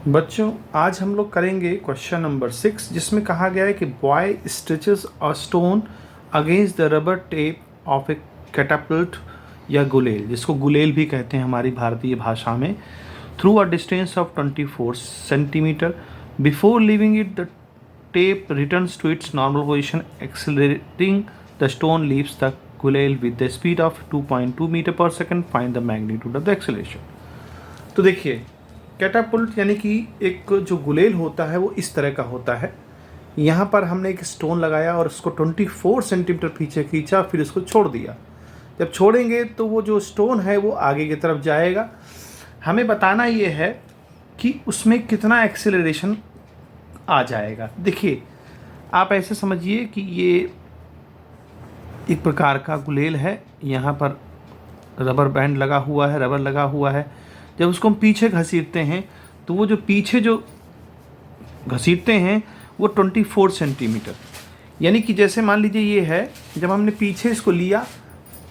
बच्चों, आज हम लोग करेंगे क्वेश्चन नंबर 6, जिसमें कहा गया है कि boy stretches a stone against the rubber tape of A Catapult या गुलेल, जिसको गुलेल भी कहते हैं हमारी भारतीय भाषा में, through a distance of 24 centimetre. Before leaving it the tape returns to its normal position, accelerating the stone leaves the गुलेल with the speed of 2.2 metre per second. Find the magnitude of the acceleration. तो देखिए, catapult यानी कि एक जो गुलेल होता है वो इस तरह का होता है। यहाँ पर हमने एक स्टोन लगाया और उसको 24 सेंटीमीटर पीछे खींचा, फिर उसको छोड़ दिया। जब छोड़ेंगे तो वो जो स्टोन है वो आगे की तरफ जाएगा। हमें बताना ये है कि उसमें कितना एक्सेलरेशन आ जाएगा। देखिए, आप ऐसे समझिए कि ये एक प्रकार का गुलेल है। यहाँ पर रबर बैंड लगा हुआ है, रबर लगा हुआ है। जब उसको हम पीछे घसीटते हैं तो वो जो पीछे जो घसीटते हैं वो 24 सेंटीमीटर, यानी कि जैसे मान लीजिए ये है, जब हमने पीछे इसको लिया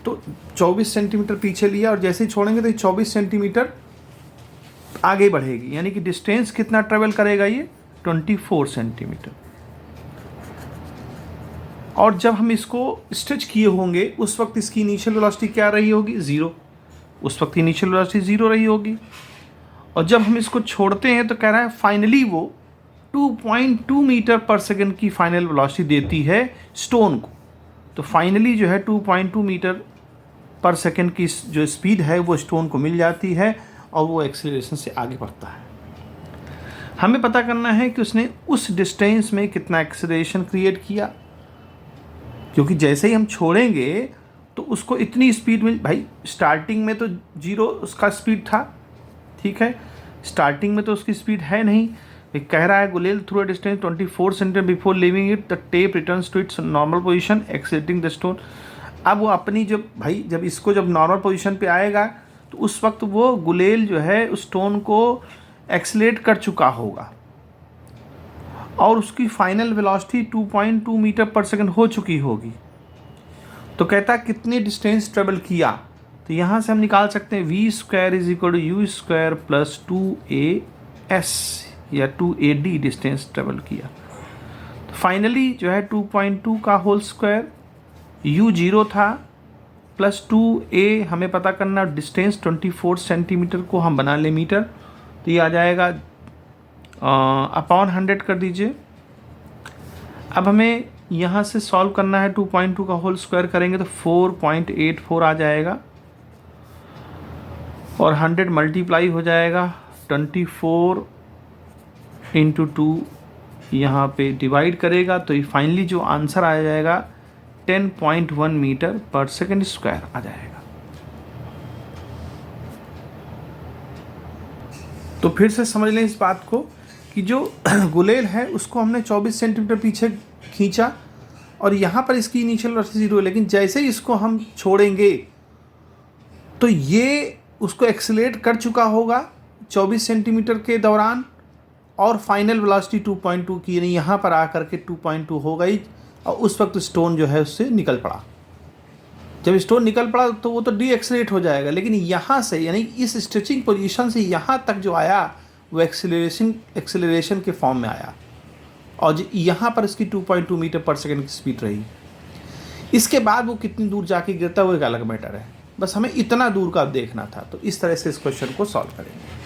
तो 24 सेंटीमीटर पीछे लिया और जैसे ही छोड़ेंगे तो 24 सेंटीमीटर आगे बढ़ेगी, यानी कि डिस्टेंस कितना ट्रेवल करेगा ये 24 सेंटीमीटर। और जब हम इसको स्ट्रेच किए होंगे उस वक्त इसकी इनिशियल वेलोसिटी क्या रही होगी? 0। उस वक्त इनिशियल वेलोसिटी 0 रही होगी। और जब हम इसको छोड़ते हैं तो कह रहा है फाइनली वो 2.2 मीटर पर सेकेंड की फाइनल वेलोसिटी देती है स्टोन को। तो फाइनली जो है 2.2 मीटर पर सेकेंड की जो स्पीड है वो स्टोन को मिल जाती है और वो एक्सेलरेशन से आगे बढ़ता है। हमें पता करना है कि उसने उस डिस्टेंस में कितना एक्सेलरेशन क्रिएट किया, क्योंकि जैसे ही हम छोड़ेंगे तो उसको इतनी स्पीड मिल, भाई स्टार्टिंग में तो 0 उसका स्पीड था, ठीक है, स्टार्टिंग में तो उसकी स्पीड है नहीं। एक कह रहा है गुलेल through a distance 24 centimetre before leaving it the tape returns to its normal position accelerating the stone. अब वो अपनी जब इसको जब नॉर्मल पोजीशन पे आएगा तो उस वक्त वो गुलेल जो है उस स्टोन को एक्सेलरेट कर चुका होगा और उसकी final velocity 2.2 metre per second हो चुकी होगी। तो कहता है कितने डिस्टेंस ट्रेवल किया, तो यहाँ से हम निकाल सकते हैं v square is equal to u square plus 2as या 2ad डिस्टेंस ट्रेवल किया। तो फाइनली जो है 2.2 का होल स्क्वायर, u 0 था, प्लस 2a हमें पता करना, डिस्टेंस 24 सेंटीमीटर को हम बना ले मीटर, तो ये आ जाएगा अपॉन 100 कर दीजिए। अब हमें यहाँ से सॉल्व करना है, 2.2 का होल स्क्वायर करेंगे तो 4.84 आ जाएगा और 100 मल्टीप्लाई हो जाएगा 24 इंटू 2 यहाँ पे डिवाइड करेगा तो ये फाइनली जो आंसर आ जाएगा 10.1 मीटर पर सेकेंड स्क्वायर आ जाएगा। तो फिर से समझ लें इस बात को कि जो गुलेल है उसको हमने 24 सेंटीमीटर पीछे खींचा और यहाँ पर इसकी इनिशियल वेलोसिटी 0 है, लेकिन जैसे ही इसको हम छोड़ेंगे तो ये उसको एक्सेलरेट कर चुका होगा 24 सेंटीमीटर के दौरान और फाइनल वेलोसिटी 2.2 की, यानी यहाँ पर आकर के 2.2 हो गई और उस वक्त स्टोन जो है उससे निकल पड़ा। जब स्टोन निकल पड़ा तो वो तो डी एक्सेलरेट हो जाएगा, लेकिन यहाँ से यानी इस स्ट्रेचिंग पोजीशन से यहाँ तक जो आया वो एक्सेलरेशन के फॉर्म में आया और यहाँ पर इसकी 2.2 मीटर पर सेकेंड की स्पीड रही। इसके बाद वो कितनी दूर जाके गिरता है वो एक अलग मैटर है, बस हमें इतना दूर का देखना था। तो इस तरह से इस क्वेश्चन को सॉल्व करेंगे।